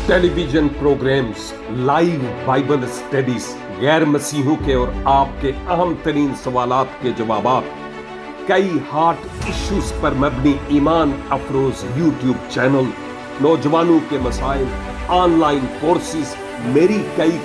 ٹیلی vision programmes, live Bible studies, غیر مسیحوں کے اور آپ کے اہم ترین سوالات کے جوابات، کئی ہارٹ ایشوز پر مبنی ایمان افروز یوٹیوب چینل، نوجوانوں کے مسائل، آن لائن کورسز، میری کئی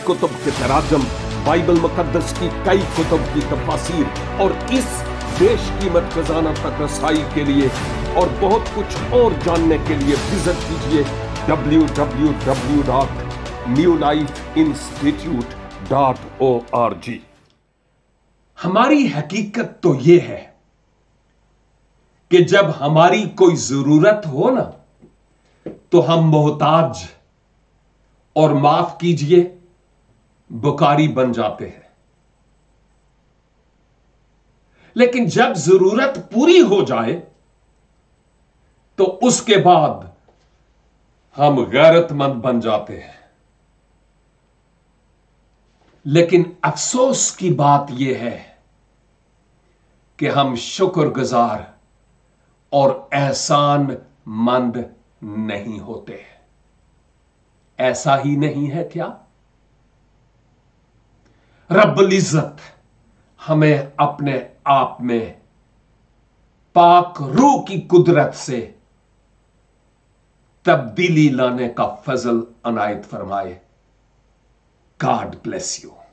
کتب کے تراجم، بائبل مقدس کی کئی کتب کی تفاسیر اور اس بیش قیمت خزانہ تک رسائی کے لیے اور بہت کچھ اور جاننے کے لیے وزٹ کیجیے www.newlifeinstitute.org۔ ہماری حقیقت تو یہ ہے کہ جب ہماری کوئی ضرورت ہو نا تو ہم محتاج اور معاف کیجیے بکاری بن جاتے ہیں، لیکن جب ضرورت پوری ہو جائے تو اس کے بعد ہم غیرت مند بن جاتے ہیں۔ لیکن افسوس کی بات یہ ہے کہ ہم شکر گزار اور احسان مند نہیں ہوتے۔ ایسا ہی نہیں ہے کیا؟ رب العزت ہمیں اپنے آپ میں پاک روح کی قدرت سے تبدیلی لانے کا فضل عنایت فرمائے۔ God bless you۔